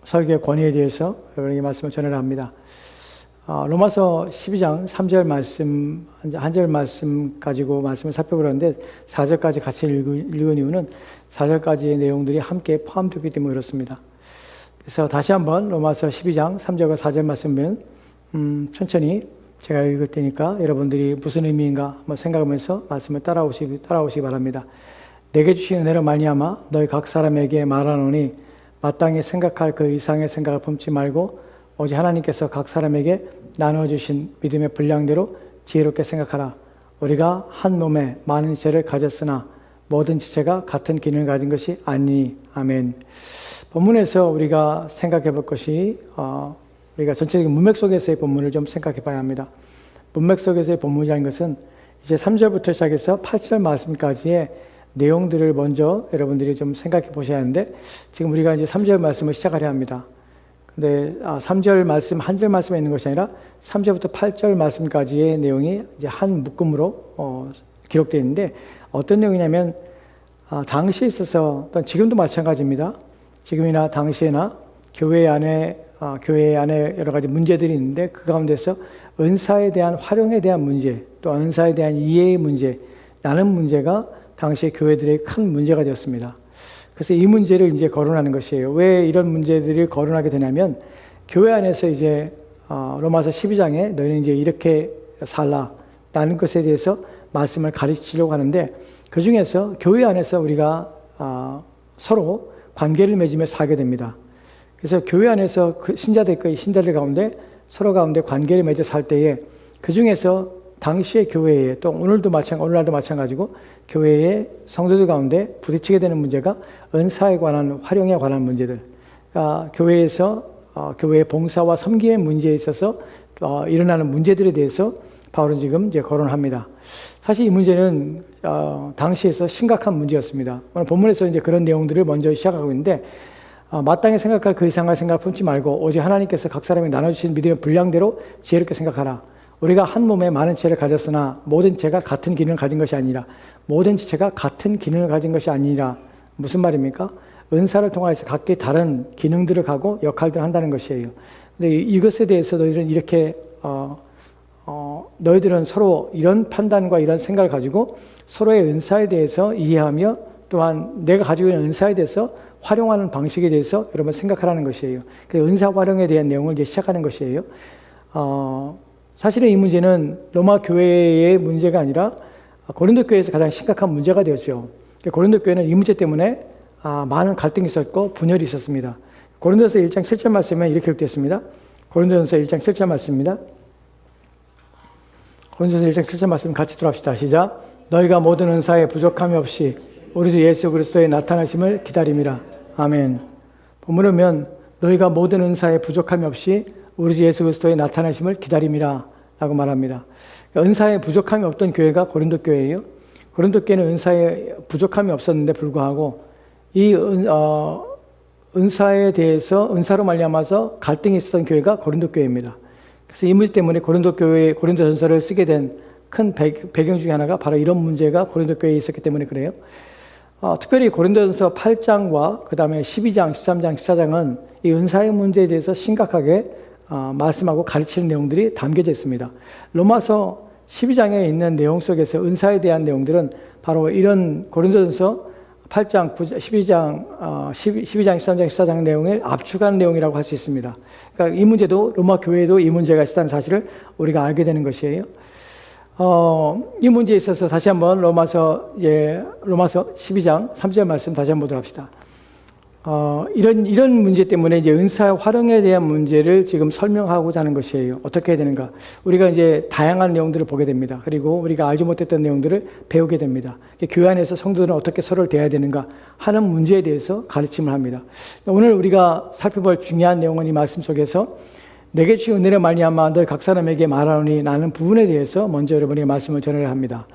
설교의 권위에 대해서 여러분에게 말씀을 전하려 합니다. 로마서 12장 3절 말씀, 한 절 말씀 가지고 말씀을 살펴보려는데 4절까지 같이 읽은 이유는 4절까지의 내용들이 함께 포함되기 때문에 그렇습니다. 그래서 다시 한번 로마서 12장 3절과 4절 말씀은 천천히 제가 읽을 테니까 여러분들이 무슨 의미인가 한번 생각하면서 말씀을 따라오시기 바랍니다. 내게 주신 은혜로 말미암아 너희 각 사람에게 말하노니 마땅히 생각할 그 이상의 생각을 품지 말고 오직 하나님께서 각 사람에게 나눠주신 믿음의 분량대로 지혜롭게 생각하라. 우리가 한 몸에 많은 지체를 가졌으나 모든 지체가 같은 기능을 가진 것이 아니니. 아멘. 본문에서 우리가 생각해 볼 것이 우리가 전체적인 문맥 속에서의 본문을 좀 생각해 봐야 합니다. 문맥 속에서의 본문이라는 것은 이제 3절부터 시작해서 8절 말씀까지의 내용들을 먼저 여러분들이 좀 생각해 보셔야 하는데 지금 우리가 이제 3절 말씀을 시작하려 합니다. 근데 3절 말씀, 한 절 말씀에 있는 것이 아니라 3절부터 8절 말씀까지의 내용이 이제 한 묶음으로 기록되어 있는데 어떤 내용이냐면 당시에 있어서 또는 지금도 마찬가지입니다. 지금이나 당시에나 교회 안에 여러 가지 문제들이 있는데 그 가운데서 은사에 대한 활용에 대한 문제, 또 은사에 대한 이해의 문제, 라는 문제가 당시 교회들의 큰 문제가 되었습니다. 그래서 이 문제를 이제 거론하는 것이에요. 왜 이런 문제들을 거론하게 되냐면 교회 안에서 이제 로마서 12장에 너희는 이제 이렇게 살라라는 것에 대해서 말씀을 가르치려고 하는데 그 중에서 교회 안에서 우리가 서로 관계를 맺으며 살게 됩니다. 그래서 교회 안에서 그 신자들 가운데 서로 가운데 관계를 맺어 살 때에 그 중에서 당시의 교회에 또 오늘날도 마찬가지고 교회의 성도들 가운데 부딪히게 되는 문제가 은사에 관한 활용에 관한 문제들. 그러니까 교회에서 교회의 봉사와 섬김의 문제에 있어서 일어나는 문제들에 대해서 바울은 지금 이제 거론합니다. 사실 이 문제는 당시에서 심각한 문제였습니다. 오늘 본문에서 이제 그런 내용들을 먼저 시작하고 있는데 마땅히 생각할 그 이상의 생각을 품지 말고 오직 하나님께서 각 사람에게 나눠주신 믿음의 분량대로 지혜롭게 생각하라. 우리가 한 몸에 많은 지체를 가졌으나 모든 지체가 같은 기능을 가진 것이 아니라 모든 지체가 같은 기능을 가진 것이 아니라 무슨 말입니까? 은사를 통해서 각기 다른 기능들을 가고 역할들을 한다는 것이에요. 근데 이것에 대해서 너희들은 이렇게 너희들은 서로 이런 판단과 이런 생각을 가지고 서로의 은사에 대해서 이해하며 또한 내가 가지고 있는 은사에 대해서 활용하는 방식에 대해서 여러분 생각하라는 것이에요. 그래서 은사 활용에 대한 내용을 이제 시작하는 것이에요. 사실은 이 문제는 로마 교회의 문제가 아니라 고린도 교회에서 가장 심각한 문제가 되었죠. 고린도 교회는 이 문제 때문에 많은 갈등이 있었고 분열이 있었습니다. 고린도서 1장 7절 말씀에 이렇게 기록되었습니다. 고린도전서 1장 7절 말씀입니다. 고린도전서 1장 7절 말씀 같이 들어갑시다. 시작. 너희가 모든 은사에 부족함이 없이 우리 주 예수 그리스도의 나타나심을 기다림이라. 아멘. 본문을 보면 너희가 모든 은사에 부족함이 없이 우리 주 예수 그리스도의 나타나심을 기다림이라 라고 말합니다. 은사에 부족함이 없던 교회가 고린도 교회예요. 고린도 교회는 은사에 부족함이 없었는데 불구하고 이 은사에 대해서 은사로 말미암아서 갈등이 있었던 교회가 고린도 교회입니다. 그래서 이 문제 때문에 고린도 교회 고린도전서를 쓰게 된 큰 배경 중에 하나가 바로 이런 문제가 고린도 교회에 있었기 때문에 그래요. 특별히 고린도전서 8장과 그 다음에 12장, 13장, 14장은 이 은사의 문제에 대해서 심각하게 말씀하고 가르치는 내용들이 담겨져 있습니다. 로마서 12장에 있는 내용 속에서 은사에 대한 내용들은 바로 이런 고린도전서 8장, 12장, 13장, 14장 내용을 압축한 내용이라고 할 수 있습니다. 그러니까 이 문제도 로마 교회에도 이 문제가 있다는 사실을 우리가 알게 되는 것이에요. 이 문제에 있어서 다시 한번 로마서 12장 3절 말씀 다시 한번 보도록 합시다. 이런 문제 때문에 이제 은사 활용에 대한 문제를 지금 설명하고자 하는 것이에요. 어떻게 해야 되는가? 우리가 이제 다양한 내용들을 보게 됩니다. 그리고 우리가 알지 못했던 내용들을 배우게 됩니다. 교회 안에서 성도들은 어떻게 서로를 대해야 되는가 하는 문제에 대해서 가르침을 합니다. 오늘 우리가 살펴볼 중요한 내용은 이 말씀 속에서 내게 주신 은혜로 말미암아 너희 각 사람에게 말하노니 라는 부분에 대해서 먼저 여러분에게 말씀을 전하려 합니다.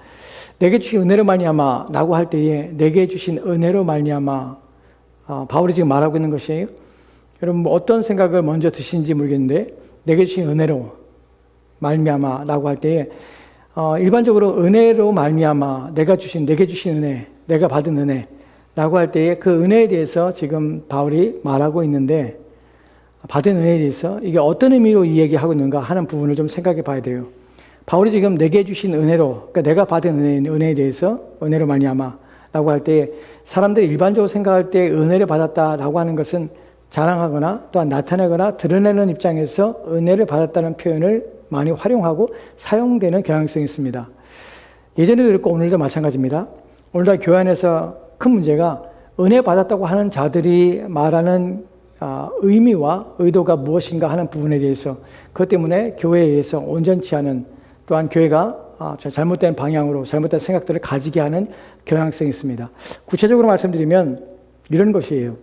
내게 주신 은혜로 말미암아 라고 할 때에 내게 주신 은혜로 말미암아 바울이 지금 말하고 있는 것이에요. 여러분 어떤 생각을 먼저 드시는지 모르겠는데 내게 주신 은혜로 말미암아 라고 할 때에 일반적으로 은혜로 말미암아 내게 주신 은혜, 내가 받은 은혜 라고 할 때에 그 은혜에 대해서 지금 바울이 말하고 있는데, 받은 은혜에 대해서 이게 어떤 의미로 이 얘기하고 있는가 하는 부분을 좀 생각해 봐야 돼요. 바울이 지금 내게 주신 은혜로, 그러니까 내가 받은 은혜에 대해서, 은혜로 말미암아 라고 할 때, 사람들이 일반적으로 생각할 때 은혜를 받았다라고 하는 것은 자랑하거나 또한 나타내거나 드러내는 입장에서 은혜를 받았다는 표현을 많이 활용하고 사용되는 경향성이 있습니다. 예전에도 그렇고 오늘도 마찬가지입니다. 오늘날 교회 안에서 큰 문제가 은혜 받았다고 하는 자들이 말하는 의미와 의도가 무엇인가 하는 부분에 대해서, 그것 때문에 교회에 의해서 온전치 않은, 또한 교회가 잘못된 방향으로 잘못된 생각들을 가지게 하는 경향성이 있습니다. 구체적으로 말씀드리면 이런 것이에요.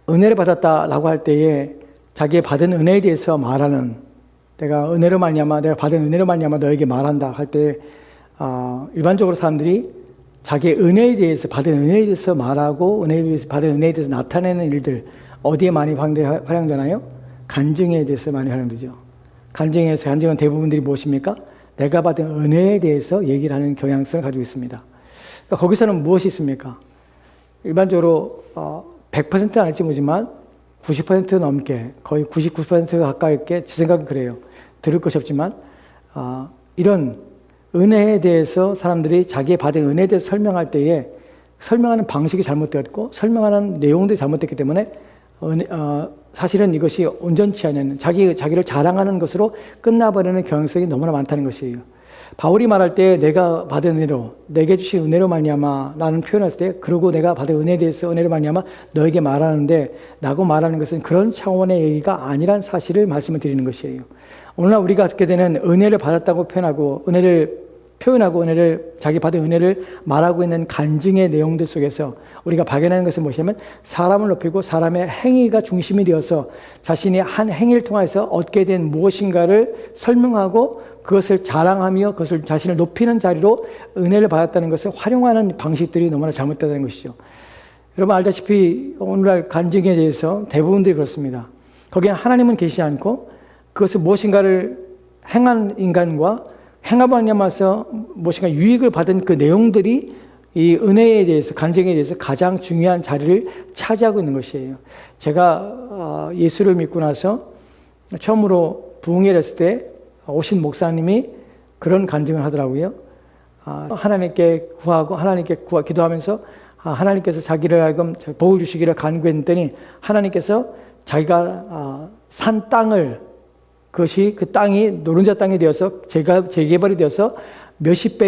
은혜를 받았다라고 할 때에 자기의 받은 은혜에 대해서 말하는, 내가 은혜로 말미암아, 내가 받은 은혜로 말미암아 너에게 말한다 할 때, 일반적으로 사람들이 자기의 은혜에 대해서, 받은 은혜에 대해서 말하고 은혜에 대해서, 받은 은혜에 대해서 나타내는 일들, 어디에 많이 활용되나요? 간증에 대해서 많이 활용되죠. 간증은 대부분들이 무엇입니까? 내가 받은 은혜에 대해서 얘기를 하는 경향성을 가지고 있습니다. 그러니까 거기서는 무엇이 있습니까? 일반적으로 100%는 아닐지 모르지만 90% 넘게, 거의 99% 가까이 제 생각은 그래요. 들을 것이 없지만 이런 은혜에 대해서 사람들이 자기의 받은 은혜에 대해서 설명할 때에 설명하는 방식이 잘못되었고 설명하는 내용들이 잘못됐기 때문에 사실은 이것이 온전치 않은 자기를 자랑하는 것으로 끝나버리는 경향성이 너무나 많다는 것이에요. 바울이 말할 때 내가 받은 은혜로, 내게 주신 은혜로 말미암아 라는 표현을 했을 때, 그리고 내가 받은 은혜에 대해서 은혜로 말미암아 너에게 말하는데 라고 말하는 것은 그런 차원의 얘기가 아니란 사실을 말씀을 드리는 것이에요. 오늘날 우리가 듣게 되는 은혜를 받았다고 표현하고 자기 받은 은혜를 말하고 있는 간증의 내용들 속에서 우리가 발견하는 것은 무엇이냐면, 사람을 높이고 사람의 행위가 중심이 되어서 자신이 한 행위를 통해서 얻게 된 무엇인가를 설명하고 그것을 자랑하며 그것을 자신을 높이는 자리로 은혜를 받았다는 것을 활용하는 방식들이 너무나 잘못되다는 것이죠. 여러분 알다시피 오늘날 간증에 대해서 대부분들이 그렇습니다. 거기에 하나님은 계시지 않고 그것을 무엇인가를 행한 인간과 행함으로 말미암아서 무엇인가 유익을 받은 그 내용들이 이 은혜에 대해서, 간증에 대해서 가장 중요한 자리를 차지하고 있는 것이에요. 제가 예수를 믿고 나서 처음으로 부흥회를 했을 때 오신 목사님이 그런 간증을 하더라고요. 하나님께 구하고 기도하면서 하나님께서 자기를 하여금 복을 주시기를 간구했더니 하나님께서 자기가 산 땅을, 그것이 그 땅이 노른자 땅이 되어서 재개발이 되어서 몇십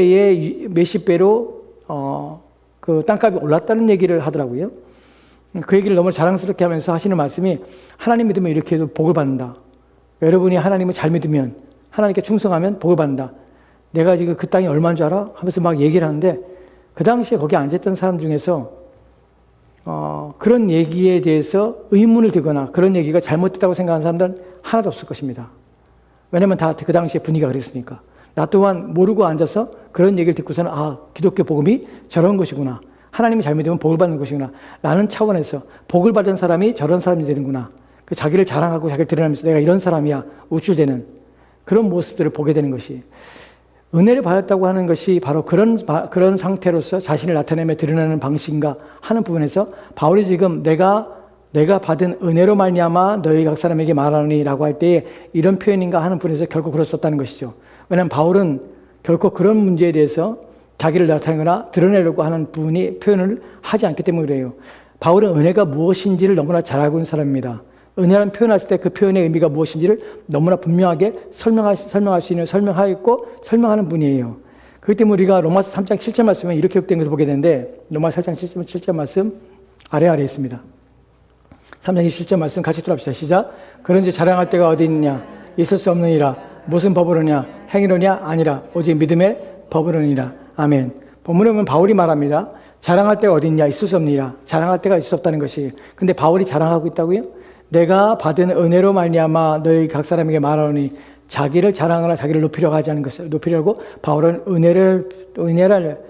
배로 그 땅값이 올랐다는 얘기를 하더라고요. 그 얘기를 너무 자랑스럽게 하면서 하시는 말씀이, 하나님 믿으면 이렇게 해도 복을 받는다. 여러분이 하나님을 잘 믿으면, 하나님께 충성하면 복을 받는다. 내가 지금 그 땅이 얼마인 줄 알아? 하면서 막 얘기를 하는데, 그 당시에 거기 앉아있던 사람 중에서 그런 얘기에 대해서 의문을 두거나 그런 얘기가 잘못됐다고 생각하는 사람들은 하나도 없을 것입니다. 왜냐면 다 그 당시에 분위기가 그랬으니까. 나 또한 모르고 앉아서 그런 얘기를 듣고서는 기독교 복음이 저런 것이구나. 하나님이 잘 믿으면 복을 받는 것이구나. 라는 차원에서 복을 받은 사람이 저런 사람이 되는구나. 그 자기를 자랑하고 자기를 드러내면서 내가 이런 사람이야. 우쭐대는 그런 모습들을 보게 되는 것이, 은혜를 받았다고 하는 것이 바로 그런 상태로서 자신을 나타내며 드러내는 방식인가 하는 부분에서 바울이 지금 내가 받은 은혜로 말미암아 너희 각 사람에게 말하노니 라고 할 때에 이런 표현인가 하는 부분에서 결코 그럴 수 없다는 것이죠. 왜냐하면 바울은 결코 그런 문제에 대해서 자기를 나타내거나 드러내려고 하는 표현을 하지 않기 때문에 그래요. 바울은 은혜가 무엇인지를 너무나 잘 알고 있는 사람입니다. 은혜라는 표현했을 때 그 표현의 의미가 무엇인지를 너무나 분명하게 설명하는 분이에요. 그렇기 때문에 우리가 로마서 3장 7절 말씀에 이렇게 기록된 것을 보게 되는데, 로마서 3장 7절 말씀 아래 있습니다. 3장 27절 말씀 같이 들어봅시다. 시작. 그런지 자랑할 데가 어디 있느냐? 있을 수 없느니라. 무슨 법으로냐? 행위로냐? 아니라 오직 믿음의 법으로니라. 아멘. 본문에 보면 바울이 말합니다. 자랑할 데가 어디 있냐? 있을 수 없느니라. 자랑할 데가 있을 수 없다는 것이에요. 근데 바울이 자랑하고 있다고요? 내가 받은 은혜로 말미암아 너희 각 사람에게 말하노니, 자기를 자랑하거나 자기를 높이려고 하지 않은 것을 높이려고 바울은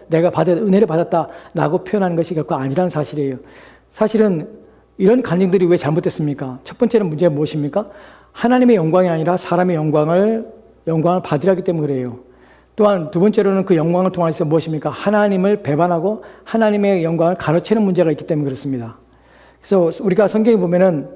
내가 받은 은혜를 받았다라고 표현하는 것이 결코 아니라는 사실이에요. 사실은 이런 간증들이 왜 잘못됐습니까? 첫 번째는 문제가 무엇입니까? 하나님의 영광이 아니라 사람의 영광을 받으려 하기 때문에 그래요. 또한 두 번째로는 그 영광을 통해서 무엇입니까? 하나님을 배반하고 하나님의 영광을 가로채는 문제가 있기 때문에 그렇습니다. 그래서 우리가 성경에 보면은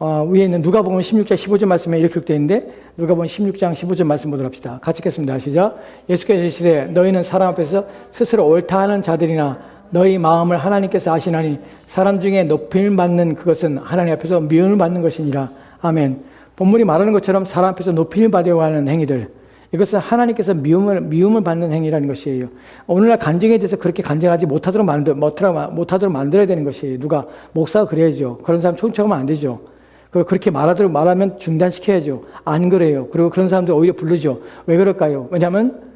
위에 있는 누가복음 16장 15절 말씀에 이렇게 기록되어 있는데 누가복음 16장 15절 말씀 보도록 합시다. 같이 읽겠습니다. 시작. 예수께서 이르시되 너희는 사람 앞에서 스스로 옳다 하는 자들이나 너희 마음을 하나님께서 아시나니 사람 중에 높임을 받는 그것은 하나님 앞에서 미움을 받는 것이니라. 아멘. 본문이 말하는 것처럼 사람 앞에서 높임을 받으려고 하는 행위들, 이것은 하나님께서 미움을 받는 행위라는 것이에요. 오늘날 간증에 대해서 그렇게 간증하지 못하도록 만들어야 되는 것이에요. 누가? 목사가 그래야죠. 그런 사람 초청하면 안 되죠. 그리고 그렇게 말하면 중단시켜야죠. 안 그래요. 그리고 그런 사람들 오히려 부르죠. 왜 그럴까요? 왜냐하면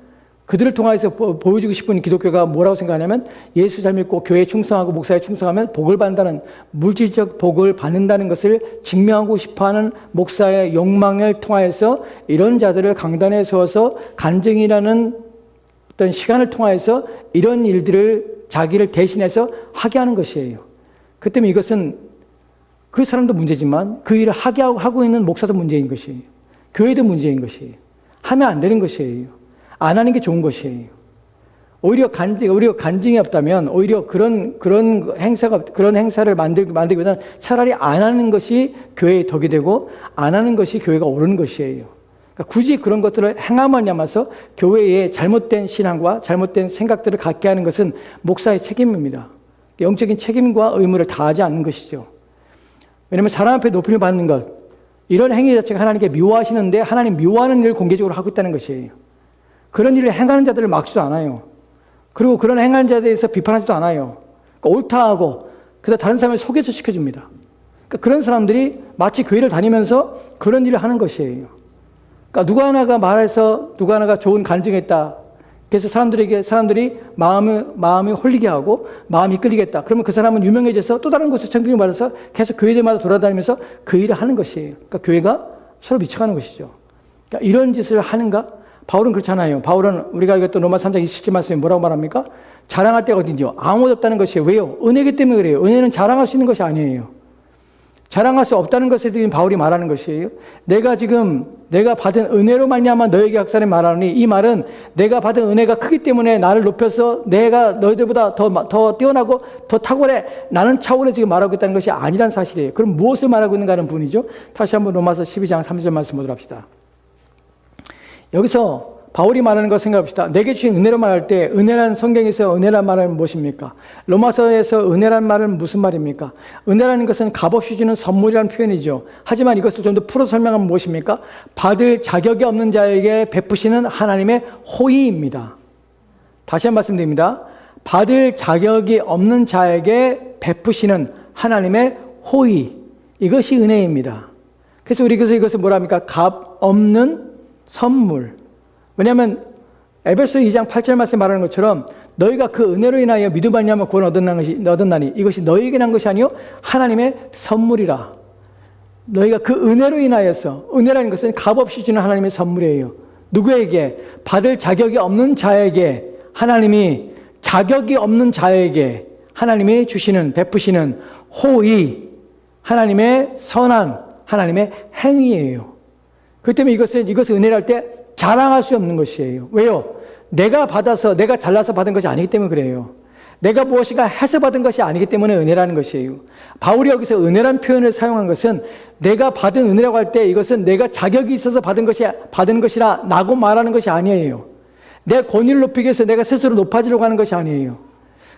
그들을 통해서 보여주고 싶은 기독교가 뭐라고 생각하냐면 예수 잘 믿고 교회에 충성하고 목사에 충성하면 복을 받는다는, 물질적 복을 받는다는 것을 증명하고 싶어하는 목사의 욕망을 통하여서 이런 자들을 강단에 세워서 간증이라는 어떤 시간을 통하여서 이런 일들을 자기를 대신해서 하게 하는 것이에요. 그 때문에 이것은 그 사람도 문제지만 그 일을 하고 있는 목사도 문제인 것이에요. 교회도 문제인 것이에요. 하면 안 되는 것이에요. 안 하는 게 좋은 것이에요. 오히려 간증이 없다면 오히려 그런 행사를 만들기보다는 차라리 안 하는 것이 교회의 덕이 되고 안 하는 것이 교회가 오르는 것이에요. 그러니까 굳이 그런 것들을 행함을 남아서 교회의 잘못된 신앙과 잘못된 생각들을 갖게 하는 것은 목사의 책임입니다. 영적인 책임과 의무를 다하지 않는 것이죠. 왜냐하면 사람 앞에 높임을 받는 것, 이런 행위 자체가 하나님께 미워하시는데 하나님 미워하는 일을 공개적으로 하고 있다는 것이에요. 그런 일을 행하는 자들을 막지도 않아요. 그리고 그런 행하는 자들에 대해서 비판하지도 않아요. 그러니까 옳다 하고 그다음 다른 사람을 소개서 시켜줍니다. 그러니까 그런 사람들이 마치 교회를 다니면서 그런 일을 하는 것이에요. 그러니까 누가 하나가 좋은 간증했다. 그래서 사람들이 마음이 홀리게 하고 마음이 끌리겠다. 그러면 그 사람은 유명해져서 또 다른 곳에 청빙을 받아서 계속 교회들마다 돌아다니면서 그 일을 하는 것이에요. 그러니까 교회가 서로 미쳐가는 것이죠. 그러니까 이런 짓을 하는가? 바울은 그렇잖아요. 바울은 우리가 읽었던 로마 3장 27절 말씀에 뭐라고 말합니까? 자랑할 데가 어딘지요? 아무것도 없다는 것이에요. 왜요? 은혜이기 때문에 그래요. 은혜는 자랑할 수 있는 것이 아니에요. 자랑할 수 없다는 것에 대해 바울이 말하는 것이에요. 내가 받은 은혜로 말미암아 너에게 학살에 말하노니, 이 말은 내가 받은 은혜가 크기 때문에 나를 높여서 내가 너희들보다 더 뛰어나고 더 탁월해, 나는 차원에 지금 말하고 있다는 것이 아니란 사실이에요. 그럼 무엇을 말하고 있는가 하는 부분이죠. 다시 한번 로마서 12장 3절 말씀 보도록 합시다. 여기서 바울이 말하는 거 생각합시다. 내게 주신 은혜로 말할 때 은혜란, 성경에서 은혜란 말은 무엇입니까? 로마서에서 은혜란 말은 무슨 말입니까? 은혜라는 것은 값없이 주는 선물이라는 표현이죠. 하지만 이것을 좀 더 풀어 설명하면 무엇입니까? 받을 자격이 없는 자에게 베푸시는 하나님의 호의입니다. 다시 한 번 말씀드립니다. 받을 자격이 없는 자에게 베푸시는 하나님의 호의, 이것이 은혜입니다. 그래서 이것을 뭐라 합니까? 값 없는 선물. 왜냐하면 에베소 2장 8절 말씀에 말하는 것처럼 너희가 그 은혜로 인하여 믿음 말미암아 구원을 얻었나니 이것이 너희에게 난 것이 아니요 하나님의 선물이라. 너희가 그 은혜로 인하여서, 은혜라는 것은 값없이 주는 하나님의 선물이에요. 누구에게? 받을 자격이 없는 자에게, 하나님이 자격이 없는 자에게 하나님이 주시는, 베푸시는 호의, 하나님의 선한, 하나님의 행위예요. 그 때문에 이것을 은혜를 할 때 자랑할 수 없는 것이에요. 왜요? 내가 잘나서 받은 것이 아니기 때문에 그래요. 내가 무엇인가 해서 받은 것이 아니기 때문에 은혜라는 것이에요. 바울이 여기서 은혜라는 표현을 사용한 것은 내가 받은 은혜라고 할 때 이것은 내가 자격이 있어서 받은 것이라 라고 말하는 것이 아니에요. 내 권위를 높이기 위해서 내가 스스로 높아지려고 하는 것이 아니에요.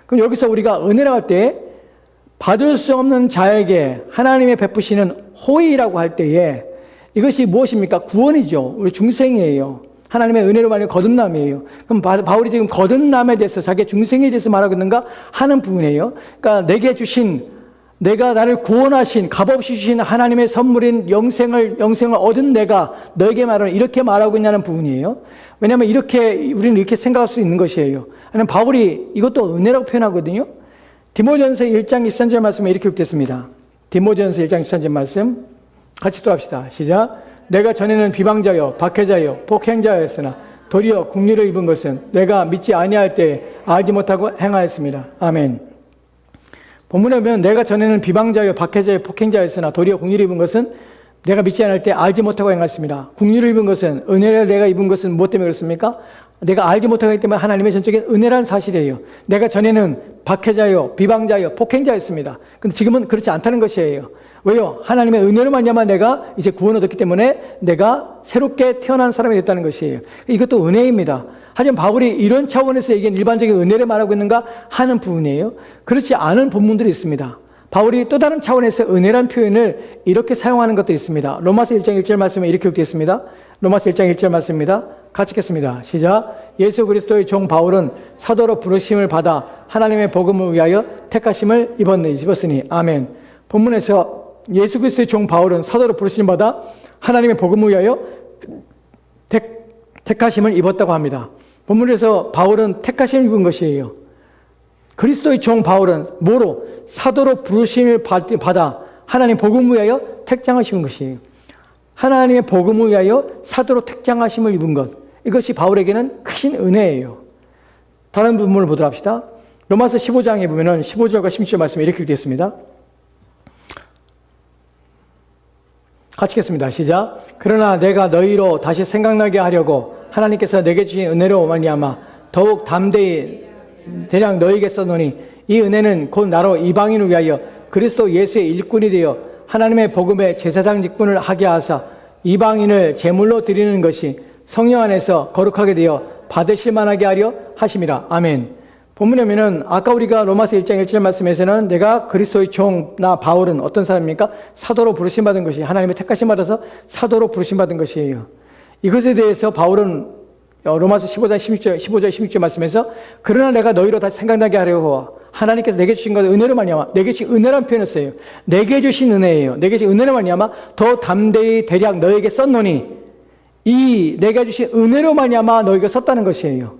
그럼 여기서 우리가 은혜라고 할 때 받을 수 없는 자에게 하나님의 베푸시는 호의라고 할 때에 이것이 무엇입니까? 구원이죠. 우리 중생이에요. 하나님의 은혜로 말하는 거듭남이에요. 그럼 바울이 지금 거듭남에 대해서 자기의 중생에 대해서 말하고 있는가 하는 부분이에요. 그러니까 내가 나를 구원하신, 값없이 주신 하나님의 선물인 영생을 얻은 내가 너에게 말하는, 이렇게 말하고 있냐는 부분이에요. 왜냐하면 우리는 이렇게 생각할 수 있는 것이에요. 왜냐하면 바울이 이것도 은혜라고 표현하거든요. 디모데전서 1장 13절 말씀에 이렇게 기록됐습니다. 디모데전서 1장 13절 말씀 같이 또합시다. 시작. 내가 전에는 비방자요 박해자요 폭행자였으나 도리어 긍휼을 입은 것은 내가 믿지 아니할 때 알지 못하고 행하였습니다. 아멘. 본문에 보면 내가 전에는 비방자요 박해자요 폭행자였으나 도리어 긍휼을 입은 것은 내가 믿지 않을 때 알지 못하고 행하였습니다. 긍휼을 입은 것은, 은혜를 내가 입은 것은 무엇 때문에 그렇습니까? 내가 알지 못하기 때문에 하나님의 전적인 은혜라는 사실이에요. 내가 전에는 박해자요, 비방자요, 폭행자였습니다. 근데 지금은 그렇지 않다는 것이에요. 왜요? 하나님의 은혜로 말미암아 내가 이제 구원을 얻었기 때문에 내가 새롭게 태어난 사람이 됐다는 것이에요. 이것도 은혜입니다. 하지만 바울이 이런 차원에서 얘기한 일반적인 은혜를 말하고 있는가 하는 부분이에요. 그렇지 않은 본문들이 있습니다. 바울이 또 다른 차원에서 은혜란 표현을 이렇게 사용하는 것들이 있습니다. 로마서 1장 1절 말씀에 이렇게 기록되어 있습니다. 로마서 1장 1절 말씀입니다. 같이 읽겠습니다. 시작. 예수 그리스도의 종 바울은 사도로 부르심을 받아 하나님의 복음을 위하여 택하심을 입었으니. 아멘. 본문에서 예수 그리스도의 종 바울은 사도로 부르심을 받아 하나님의 복음을 위하여 택하심을 입었다고 합니다. 본문에서 바울은 택하심을 입은 것이에요. 그리스도의 종 바울은 뭐로? 사도로 부르심을 받아 하나님 복음을 위하여 택장하심을 것이에요. 하나님의 복음을 위하여 사도로 택장하심을 입은 것. 이것이 바울에게는 큰 은혜예요. 다른 부분을 보도록 합시다. 로마서 15장에 보면은 15절과 16절 말씀이 이렇게 되어 있습니다. 같이 읽겠습니다. 시작. 그러나 내가 너희로 다시 생각나게 하려고 하나님께서 내게 주신 은혜로 말미암아 더욱 담대히 대략 너희에게 써노니 이 은혜는 곧 나로 이방인을 위하여 그리스도 예수의 일꾼이 되어 하나님의 복음의 제사장 직분을 하게 하사 이방인을 제물로 드리는 것이 성령 안에서 거룩하게 되어 받으실 만하게 하려 하심이라. 아멘. 본문에 보면은 아까 우리가 로마서 1장 1절 말씀에서는 내가 그리스도의 종, 나 바울은 어떤 사람입니까? 사도로 부르심 받은 것이, 하나님의 택하심 받아서 사도로 부르심 받은 것이에요. 이것에 대해서 바울은 로마서 15장 16절 말씀에서 그러나 내가 너희로 다시 생각나게 하려고 하나님께서 내게 주신 것 은혜로 말미암아, 내게 주신 은혜라는 표현을 써요. 내게 주신 은혜예요. 내게 주신 은혜로 말미암아 더 담대히 대략 너에게 썼노니, 이 내게 주신 은혜로 말미암아 너희가 썼다는 것이에요.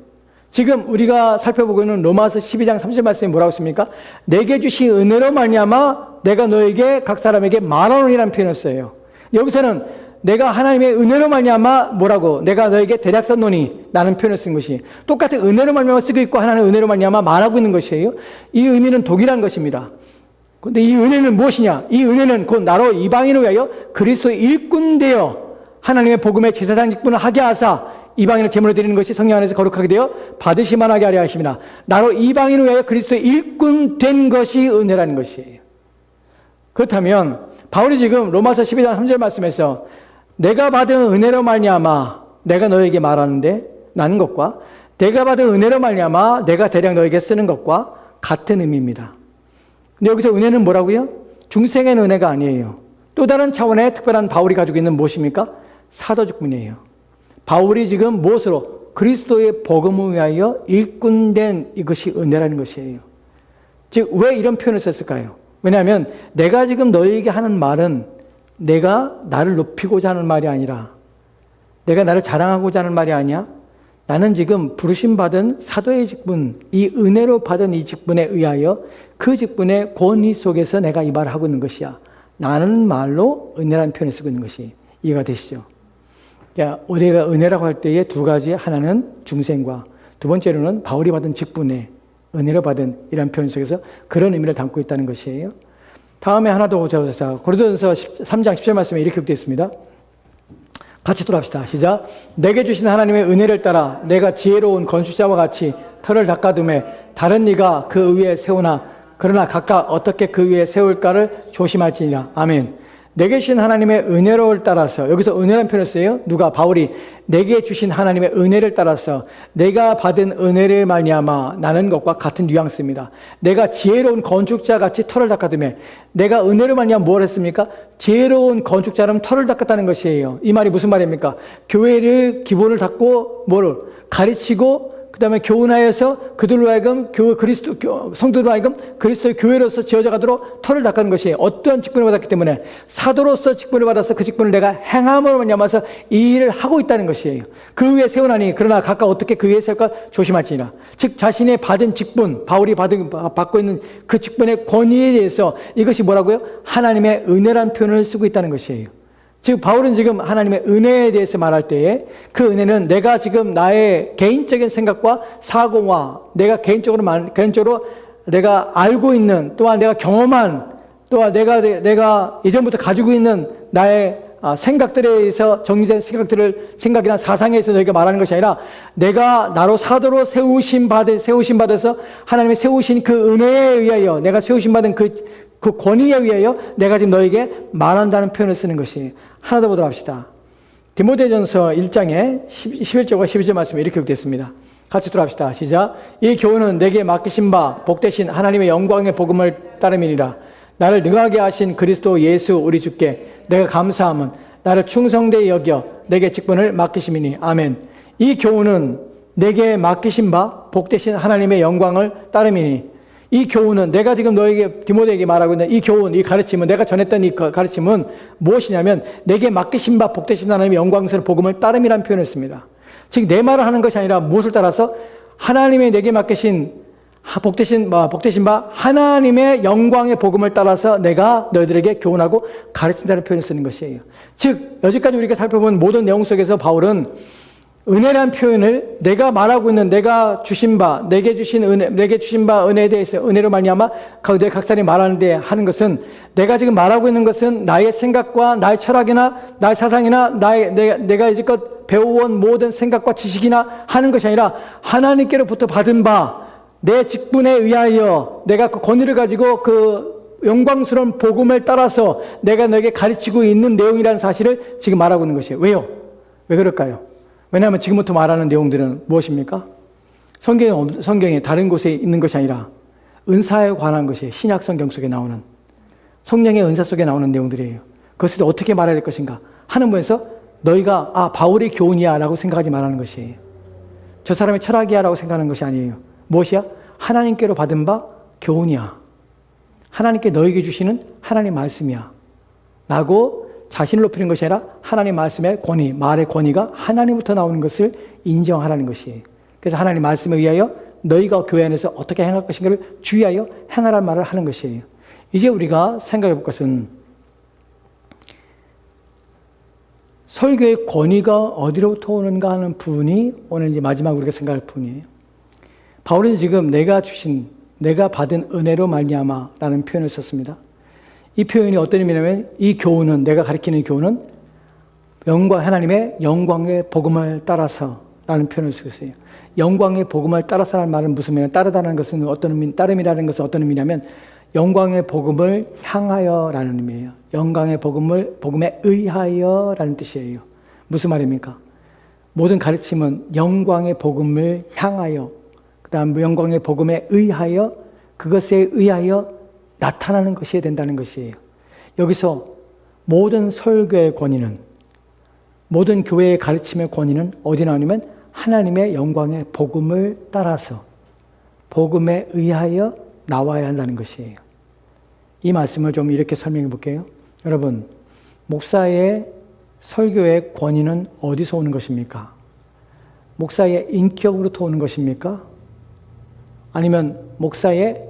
지금 우리가 살펴보고 있는 로마서 12장 30절 말씀이 뭐라고 했습니까? 내게 주신 은혜로 말미암아 내가 너에게 각 사람에게 말하노니라는 표현을 써요. 여기서는 내가 하나님의 은혜로 말미암아 뭐라고? 내가 너에게 대략 썼노니 라는 표현을 쓴 것이 똑같은 은혜로 말미암아 쓰고 있고 하나는 은혜로 말미암아 말하고 있는 것이에요. 이 의미는 동일한 것입니다. 그런데 이 은혜는 무엇이냐? 이 은혜는 곧 나로 이방인을 위하여 그리스도의 일꾼 되어 하나님의 복음의 제사장 직분을 하게 하사 이방인을 제물로 드리는 것이 성령 안에서 거룩하게 되어 받으실만하게 하려 하십니다. 나로 이방인을 위하여 그리스도의 일꾼 된 것이 은혜라는 것이에요. 그렇다면 바울이 지금 로마서 12장 3절 말씀에서 내가 받은 은혜로 말미암아 내가 너에게 말하는데 나는 것과 내가 받은 은혜로 말미암아 내가 대략 너에게 쓰는 것과 같은 의미입니다. 근데 여기서 은혜는 뭐라고요? 중생의 은혜가 아니에요. 또 다른 차원의 특별한 바울이 가지고 있는 무엇입니까? 사도직분이에요. 바울이 지금 무엇으로? 그리스도의 복음을 위하여 일꾼된 이것이 은혜라는 것이에요. 즉, 왜 이런 표현을 썼을까요? 왜냐하면 내가 지금 너희에게 하는 말은 내가 나를 높이고자 하는 말이 아니라 내가 나를 자랑하고자 하는 말이 아니야. 나는 지금 부르심받은 사도의 직분, 이 은혜로 받은 이 직분에 의하여 그 직분의 권위 속에서 내가 이 말을 하고 있는 것이야. 나는 말로 은혜라는 표현을 쓰고 있는 것이 이해가 되시죠? 우리가 은혜라고 할 때에 두 가지, 하나는 중생과 두 번째로는 바울이 받은 직분에 은혜로 받은 이런 표현 속에서 그런 의미를 담고 있다는 것이에요. 다음에 하나 더 보자. 고린도전서 3장 10절 말씀에 이렇게 되어 있습니다. 같이 돌아갑시다. 시작. 내게 주신 하나님의 은혜를 따라 내가 지혜로운 건축자와 같이 터를 닦아둠에 다른 이가 그 위에 세우나 그러나 각각 어떻게 그 위에 세울까를 조심할지니라. 아멘. 내게 주신 하나님의 은혜를 따라서, 여기서 은혜라는 표현을 써요. 누가? 바울이 내게 주신 하나님의 은혜를 따라서 내가 받은 은혜를 말미암아 나는 것과 같은 뉘앙스입니다. 내가 지혜로운 건축자 같이 터를 닦아두며, 내가 은혜를 말미암아 뭘 했습니까? 지혜로운 건축자라면 터를 닦았다는 것이에요. 이 말이 무슨 말입니까? 교회를 기본을 닦고 뭐를 가르치고 그 다음에 교훈하여서 그들로 하여금 성도로 하여금 그리스도의 교회로서 지어져 가도록 터를 닦는 것이 어떠한 직분을 받았기 때문에 사도로서 직분을 받아서 그 직분을 내가 행함으로 말미암아서 이 일을 하고 있다는 것이에요. 그 위에 세우나니 그러나 각각 어떻게 그 위에 세울까 조심할지니라. 즉 자신의 받은 직분, 바울이 받고 있는 그 직분의 권위에 대해서 이것이 뭐라고요? 하나님의 은혜라는 표현을 쓰고 있다는 것이에요. 즉 바울은 지금 하나님의 은혜에 대해서 말할 때에 그 은혜는 내가 지금 나의 개인적인 생각과 사고와 내가 개인적으로 내가 알고 있는, 또한 내가 경험한, 또한 내가 예전부터 가지고 있는 나의 생각들에 의해서 정리된 생각이나 사상에 의해서 너희가 말하는 것이 아니라 내가 나로 사도로 세우심 받아서 하나님이 세우신 그 은혜에 의하여 내가 세우심 받은 그 권위에 의하여 내가 지금 너에게 말한다는 표현을 쓰는 것이 하나 더 보도록 합시다. 디모데전서 1장에 11절과 12절 말씀이 이렇게 기록되었습니다. 같이 들어갑시다. 시작. 이 교훈은 내게 맡기신 바 복되신 하나님의 영광의 복음을 따름이니라. 나를 능하게 하신 그리스도 예수 우리 주께 내가 감사함은 나를 충성되이 여겨 내게 직분을 맡기심이니. 아멘. 이 교훈은 내게 맡기신 바 복되신 하나님의 영광을 따름이니. 이 교훈은 내가 지금 너에게 디모데에게 말하고 있는 이 교훈, 이 가르침은 내가 전했던 이 가르침은 무엇이냐면 내게 맡기신 바 복되신 하나님의 영광스러운 복음을 따름이라는 표현을 씁니다. 즉 내 말을 하는 것이 아니라 무엇을 따라서 하나님의 내게 맡기신 복되신 바 하나님의 영광의 복음을 따라서 내가 너희들에게 교훈하고 가르친다는 표현을 쓰는 것이에요. 즉 여기까지 우리가 살펴본 모든 내용 속에서 바울은 은혜라는 표현을 내가 말하고 있는 내가 주신 바 내게 주신 바 은혜에 대해서 은혜로 말미암아 내 각사람이 말하는데 하는 것은 내가 지금 말하고 있는 것은 나의 생각과 나의 철학이나 나의 사상이나 내가 이제껏 배워온 모든 생각과 지식이나 하는 것이 아니라 하나님께로부터 받은 바 내 직분에 의하여 내가 그 권위를 가지고 그 영광스러운 복음을 따라서 내가 너에게 가르치고 있는 내용이라는 사실을 지금 말하고 있는 것이에요. 왜요? 왜 그럴까요? 왜냐하면 지금부터 말하는 내용들은 무엇입니까? 성경에 다른 곳에 있는 것이 아니라 은사에 관한 것이 신약 성경 속에 나오는 성령의 은사 속에 나오는 내용들이에요. 그것을 어떻게 말해야 될 것인가 하는 분에서 너희가 바울의 교훈이야 라고 생각하지 말라는 것이에요. 저 사람의 철학이야 라고 생각하는 것이 아니에요. 무엇이야? 하나님께로 받은 바 교훈이야. 하나님께 너에게 주시는 하나님 말씀이야 라고 자신을 높이는 것이 아니라 하나님 말씀의 권위, 말의 권위가 하나님부터 나오는 것을 인정하라는 것이에요. 그래서 하나님 말씀에 의하여 너희가 교회 안에서 어떻게 행할 것인가를 주의하여 행하라는 말을 하는 것이에요. 이제 우리가 생각해 볼 것은 설교의 권위가 어디로부터 오는가 하는 부분이 오늘 이제 마지막 우리가 생각할 부분이에요. 바울은 지금 내가 받은 은혜로 말미암아라는 표현을 썼습니다. 이 표현이 어떤 의미냐면 이 교훈은 내가 가르치는 교훈은 하나님의 영광의 복음을 따라서라는 표현을 쓰고 있어요. 영광의 복음을 따라서라는 말은 무슨 의미냐? 따르다는 것은 따름이라는 것은 어떤 의미냐면 영광의 복음을 향하여라는 의미예요. 영광의 복음에 의하여라는 뜻이에요. 무슨 말입니까? 모든 가르침은 영광의 복음을 향하여, 그다음 영광의 복음에 의하여, 그것에 의하여 나타나는 것이어야 된다는 것이에요. 여기서 모든 설교의 권위는, 모든 교회의 가르침의 권위는 어디 나오냐면 하나님의 영광의 복음을 따라서 복음에 의하여 나와야 한다는 것이에요. 이 말씀을 좀 이렇게 설명해 볼게요. 여러분, 목사의 설교의 권위는 어디서 오는 것입니까? 목사의 인격으로부터 오는 것입니까? 아니면 목사의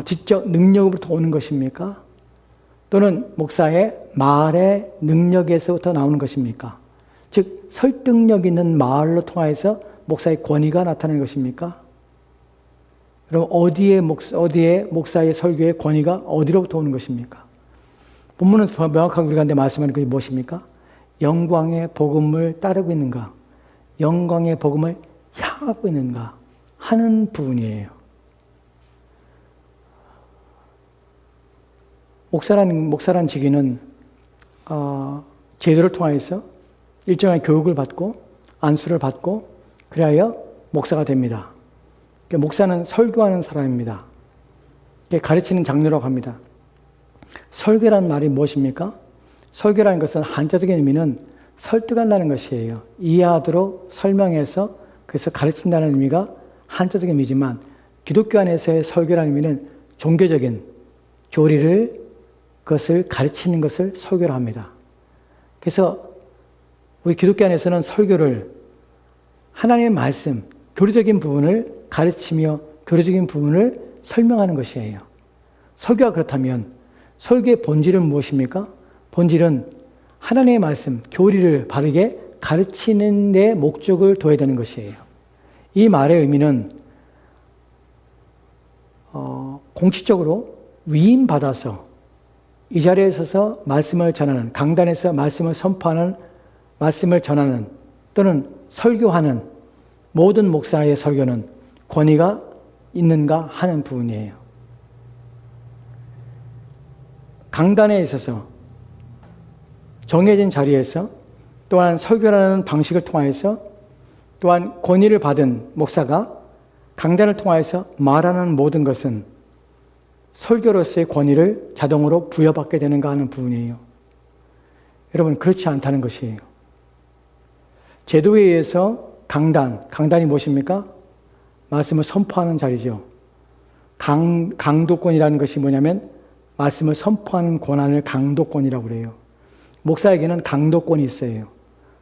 지적 능력으로부터 오는 것입니까? 또는 목사의 말의 능력에서부터 나오는 것입니까? 즉 설득력 있는 말로 통하여서 목사의 권위가 나타나는 것입니까? 그럼 어디에 목사의 설교의 권위가 어디로부터 오는 것입니까? 본문은 명확하게 우리가 말씀하는 것이 무엇입니까? 영광의 복음을 따르고 있는가? 영광의 복음을 향하고 있는가? 하는 부분이에요. 목사란 직위는 제도를 통하여서 일정한 교육을 받고 안수를 받고 그리하여 목사가 됩니다. 목사는 설교하는 사람입니다. 가르치는 장로라고 합니다. 설교라는 말이 무엇입니까? 설교라는 것은 한자적인 의미는 설득한다는 것이에요. 이해하도록 설명해서 그래서 가르친다는 의미가 한자적인 의미지만 기독교 안에서의 설교라는 의미는 종교적인 교리를 그것을 가르치는 것을 설교라 합니다. 그래서 우리 기독교 안에서는 설교를 하나님의 말씀, 교리적인 부분을 가르치며 교리적인 부분을 설명하는 것이에요. 설교가 그렇다면 설교의 본질은 무엇입니까? 본질은 하나님의 말씀, 교리를 바르게 가르치는 데 목적을 둬야 되는 것이에요. 이 말의 의미는 공식적으로 위임받아서 이 자리에 서서 말씀을 전하는, 강단에서 말씀을 선포하는, 말씀을 전하는 또는 설교하는 모든 목사의 설교는 권위가 있는가 하는 부분이에요. 강단에 있어서 정해진 자리에서 또한 설교라는 방식을 통하여서 또한 권위를 받은 목사가 강단을 통하여서 말하는 모든 것은 설교로서의 권위를 자동으로 부여받게 되는가 하는 부분이에요. 여러분, 그렇지 않다는 것이에요. 제도에 의해서 강단이 무엇입니까? 말씀을 선포하는 자리죠. 강도권이라는 것이 뭐냐면 말씀을 선포하는 권한을 강도권이라고 그래요. 목사에게는 강도권이 있어요.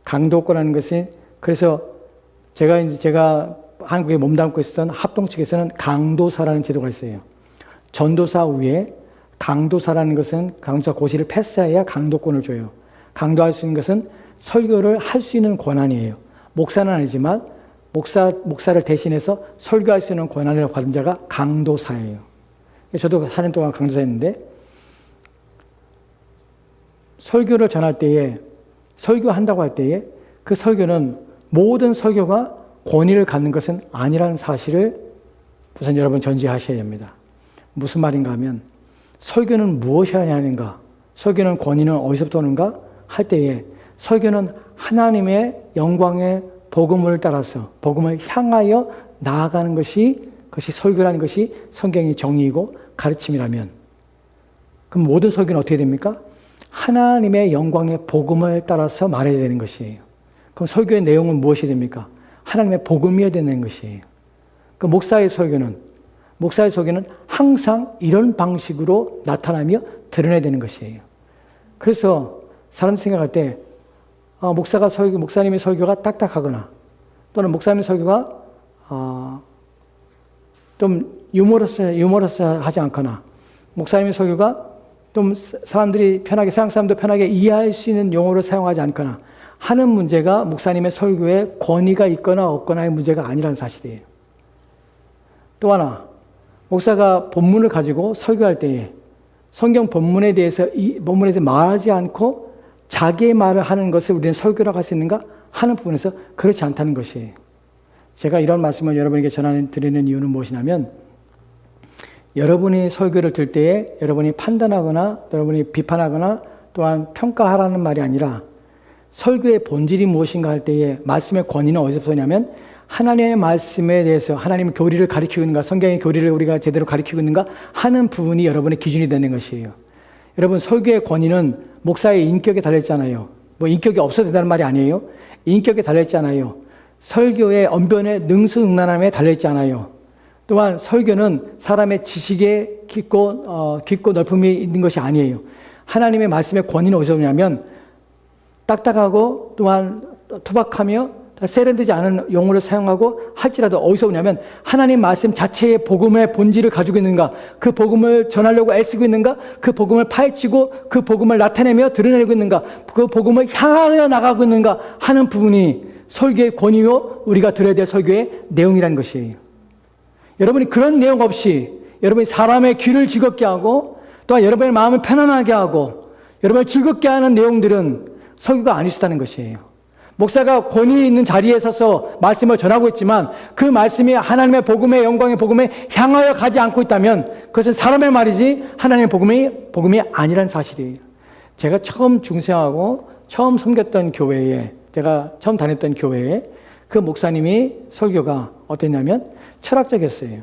강도권이라는 것이, 그래서 제가 한국에 몸담고 있었던 합동 측에서는 강도사라는 제도가 있어요. 전도사 위에 강도사라는 것은 강도사 고시를 패스해야 강도권을 줘요. 강도할 수 있는 것은 설교를 할 수 있는 권한이에요. 목사는 아니지만 목사를 대신해서 설교할 수 있는 권한을 받은 자가 강도사예요. 저도 4년 동안 강도사였는데, 설교를 전할 때에, 설교한다고 할 때에 그 설교는 모든 설교가 권위를 갖는 것은 아니라는 사실을 우선 여러분 전제하셔야 됩니다. 무슨 말인가 하면, 설교는 무엇이어야 하는가, 설교는 권위는 어디서부터 오는가 할 때에 설교는 하나님의 영광의 복음을 따라서 복음을 향하여 나아가는 것이, 그것이 설교라는 것이 성경의 정의이고 가르침이라면, 그럼 모든 설교는 어떻게 됩니까? 하나님의 영광의 복음을 따라서 말해야 되는 것이에요. 그럼 설교의 내용은 무엇이 됩니까? 하나님의 복음이어야 되는 것이에요. 그 목사의 설교는 항상 이런 방식으로 나타나며 드러내야 되는 것이에요. 그래서 사람들이 생각할 때 목사님의 설교가 딱딱하거나 또는 목사님의 설교가 좀 유머러스하지 않거나 목사님의 설교가 좀 사람들이 편하게, 세상 사람도 편하게 이해할 수 있는 용어를 사용하지 않거나 하는 문제가 목사님의 설교에 권위가 있거나 없거나의 문제가 아니라는 사실이에요. 또 하나, 목사가 본문을 가지고 설교할 때에 성경 본문에 대해서 말하지 않고 자기의 말을 하는 것을 우리는 설교라고 할 수 있는가 하는 부분에서 그렇지 않다는 것이에요. 제가 이런 말씀을 여러분에게 전해드리는 이유는 무엇이냐면, 여러분이 설교를 들 때에 여러분이 판단하거나 여러분이 비판하거나 또한 평가하라는 말이 아니라, 설교의 본질이 무엇인가 할 때에 말씀의 권위는 어디서 오냐면 하나님의 말씀에 대해서 하나님의 교리를 가르치고 있는가, 성경의 교리를 우리가 제대로 가르치고 있는가 하는 부분이 여러분의 기준이 되는 것이에요. 여러분, 설교의 권위는 목사의 인격에 달려있잖아요. 뭐 인격이 없어도 된다는 말이 아니에요. 인격에 달려있잖아요. 설교의 언변의 능수능란함에 달려있잖아요. 또한 설교는 사람의 지식에 깊고 넓음이 있는 것이 아니에요. 하나님의 말씀의 권위는 어디서 오냐면 딱딱하고 또한 투박하며 세련되지 않은 용어를 사용하고 할지라도 어디서 오냐면 하나님 말씀 자체의 복음의 본질을 가지고 있는가, 그 복음을 전하려고 애쓰고 있는가, 그 복음을 파헤치고 그 복음을 나타내며 드러내고 있는가, 그 복음을 향하여 나가고 있는가 하는 부분이 설교의 권위요, 우리가 들어야 될 설교의 내용이라는 것이에요. 여러분이 그런 내용 없이 여러분이 사람의 귀를 즐겁게 하고 또한 여러분의 마음을 편안하게 하고 여러분을 즐겁게 하는 내용들은 설교가 아닐 수 있다는 것이에요. 목사가 권위 있는 자리에 서서 말씀을 전하고 있지만 그 말씀이 하나님의 복음의 영광의 복음에 향하여 가지 않고 있다면 그것은 사람의 말이지 하나님의 복음이 아니라는 사실이에요. 제가 처음 중생하고 처음 섬겼던 교회에, 제가 처음 다녔던 교회에 그 목사님이 설교가 어땠냐면 철학적이었어요.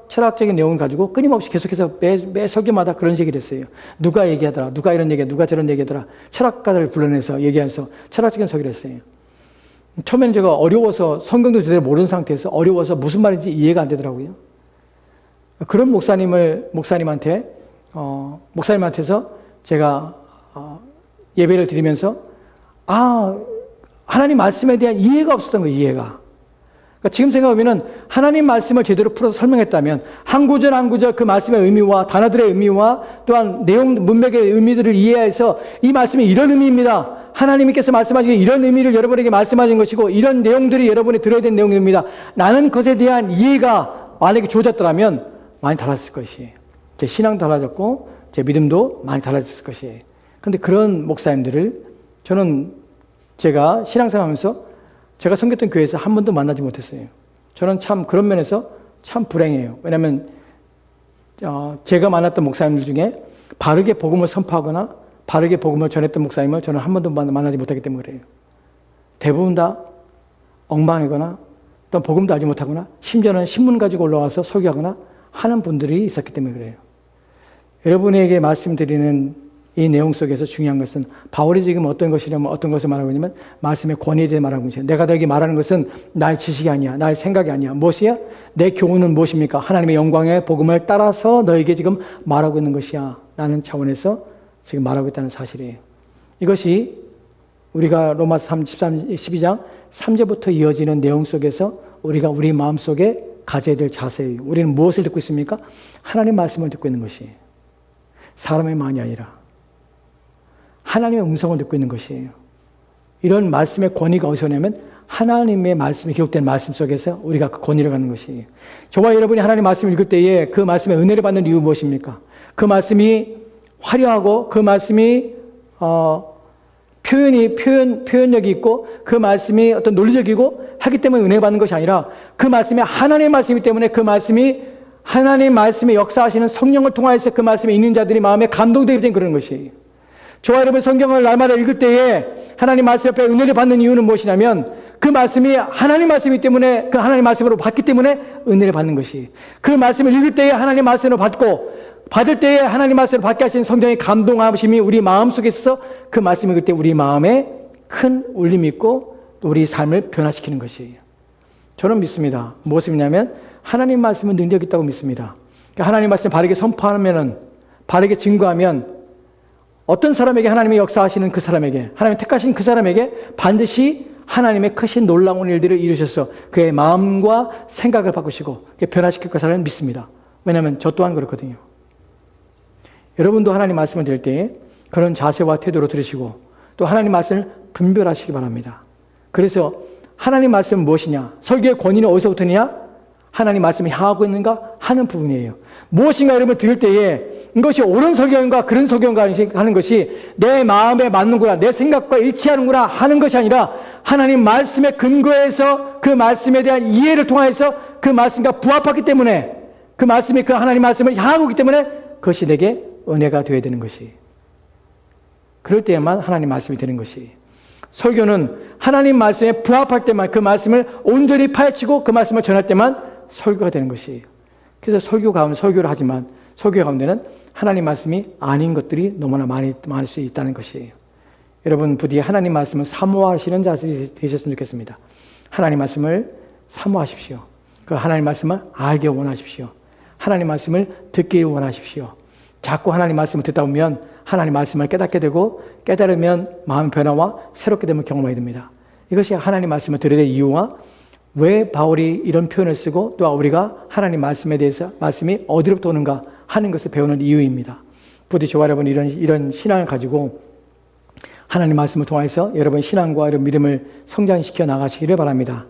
철학적인 내용을 가지고 끊임없이 계속해서 매 설교마다 그런 얘기를 했어요. 누가 얘기하더라, 누가 이런 얘기하더라, 누가 저런 얘기하더라. 철학가들을 불러내서 얘기하면서 철학적인 설교를 했어요. 처음에는 제가 어려워서, 성경도 제대로 모르는 상태에서 어려워서 무슨 말인지 이해가 안 되더라고요. 그런 목사님한테서 제가 예배를 드리면서 하나님 말씀에 대한 이해가 없었던 거예요. 이해가. 그러니까 지금 생각하면 하나님 말씀을 제대로 풀어서 설명했다면 한 구절 한 구절 그 말씀의 의미와 단어들의 의미와 또한 내용 문맥의 의미들을 이해해서 이 말씀이 이런 의미입니다. 하나님께서 말씀하신 이런 의미를 여러분에게 말씀하신 것이고 이런 내용들이 여러분이 들어야 되는 내용입니다. 나는 것에 대한 이해가 만약에 주어졌더라면 많이 달랐을 것이에요. 제 신앙도 달라졌고 제 믿음도 많이 달라졌을 것이에요. 그런데 그런 목사님들을 저는 제가 신앙생활하면서 제가 섬겼던 교회에서 한 번도 만나지 못했어요. 저는 참 그런 면에서 참 불행해요. 왜냐하면 제가 만났던 목사님들 중에 바르게 복음을 선포하거나 바르게 복음을 전했던 목사님을 저는 한 번도 만나지 못하기 때문에 그래요. 대부분 다 엉망이거나 또 복음도 알지 못하거나 심지어는 신문 가지고 올라와서 설교하거나 하는 분들이 있었기 때문에 그래요. 여러분에게 말씀드리는 이 내용 속에서 중요한 것은 바울이 지금 어떤 것이냐면 어떤 것을 말하고 있냐면 말씀의 권위에 대해 말하고 있어요. 내가 너에게 말하는 것은 나의 지식이 아니야. 나의 생각이 아니야. 무엇이야? 내 교훈은 무엇입니까? 하나님의 영광의 복음을 따라서 너에게 지금 말하고 있는 것이야. 라는 차원에서 지금 말하고 있다는 사실이에요. 이것이 우리가 로마서 12장 3절부터 이어지는 내용 속에서 우리가 우리 마음속에 가져야 될 자세예요. 우리는 무엇을 듣고 있습니까? 하나님 말씀을 듣고 있는 것이에요. 사람의 말이 아니라 하나님의 음성을 듣고 있는 것이에요. 이런 말씀의 권위가 어디서 오냐면 하나님의 말씀이 기록된 말씀 속에서 우리가 그 권위를 갖는 것이에요. 저와 여러분이 하나님 말씀을 읽을 때에 그 말씀의 은혜를 받는 이유 무엇입니까? 그 말씀이 화려하고 그 말씀이 표현력이 있고 그 말씀이 어떤 논리적이고 하기 때문에 은혜 받는 것이 아니라 그 말씀이 하나님의 말씀이기 때문에 그 말씀이 하나님 말씀의 역사하시는 성령을 통하여서 그 말씀에 있는 자들이 마음에 감동되기 때문에 그런 것이에요. 저와 여러분 성경을 날마다 읽을 때에 하나님 말씀 옆에 은혜를 받는 이유는 무엇이냐면 그 말씀이 하나님 말씀이기 때문에 그 하나님 말씀으로 받기 때문에 은혜를 받는 것이에요. 그 말씀을 읽을 때에 하나님 말씀으로 받고 받을 때에 하나님 말씀을 받게 하시는 성령의 감동하심이 우리 마음속에 있어서 그 말씀을 읽을 때 우리 마음에 큰 울림이 있고 우리 삶을 변화시키는 것이에요. 저는 믿습니다. 무엇을 믿냐면 하나님 말씀은 능력이 있다고 믿습니다. 하나님 말씀 바르게 선포하면 바르게 증거하면 어떤 사람에게 하나님의 역사하시는 그 사람에게 하나님 택하신 그 사람에게 반드시 하나님의 크신 놀라운 일들을 이루셔서 그의 마음과 생각을 바꾸시고 변화시킬 것이라는 믿습니다. 왜냐하면 저 또한 그렇거든요. 여러분도 하나님 말씀을 들을 때에 그런 자세와 태도로 들으시고 또 하나님 말씀을 분별하시기 바랍니다. 그래서 하나님 말씀은 무엇이냐? 설교의 권위는 어디서부터냐? 하나님 말씀이 향하고 있는가 하는 부분이에요. 무엇인가 여러분 들을 때에 이것이 옳은 설교인가 그런 설교인가 하는 것이 내 마음에 맞는구나 내 생각과 일치하는구나 하는 것이 아니라 하나님 말씀의 근거에서 그 말씀에 대한 이해를 통해서 그 말씀과 부합하기 때문에 그 말씀이 그 하나님 말씀을 향하고 있기 때문에 그것이 내게 은혜가 되어야 되는 것이 그럴 때에만 하나님 말씀이 되는 것이 설교는 하나님 말씀에 부합할 때만 그 말씀을 온전히 파헤치고 그 말씀을 전할 때만 설교가 되는 것이에요. 그래서 설교 가운데 설교를 하지만 설교 가운데는 하나님 말씀이 아닌 것들이 너무나 많을 수 있다는 것이에요. 여러분 부디 하나님 말씀을 사모하시는 자들이 되셨으면 좋겠습니다. 하나님 말씀을 사모하십시오. 그 하나님 말씀을 알게 원하십시오. 하나님 말씀을 듣기 원하십시오. 자꾸 하나님 말씀을 듣다 보면 하나님 말씀을 깨닫게 되고 깨달으면 마음의 변화와 새롭게 되면 경험하게 됩니다. 이것이 하나님 말씀을 들어야 될 이유와 왜 바울이 이런 표현을 쓰고 또 우리가 하나님 말씀에 대해서 말씀이 어디로부터 오는가 하는 것을 배우는 이유입니다. 부디 저와 여러분 이런 신앙을 가지고 하나님 말씀을 통해서 여러분 신앙과 이런 믿음을 성장시켜 나가시기를 바랍니다.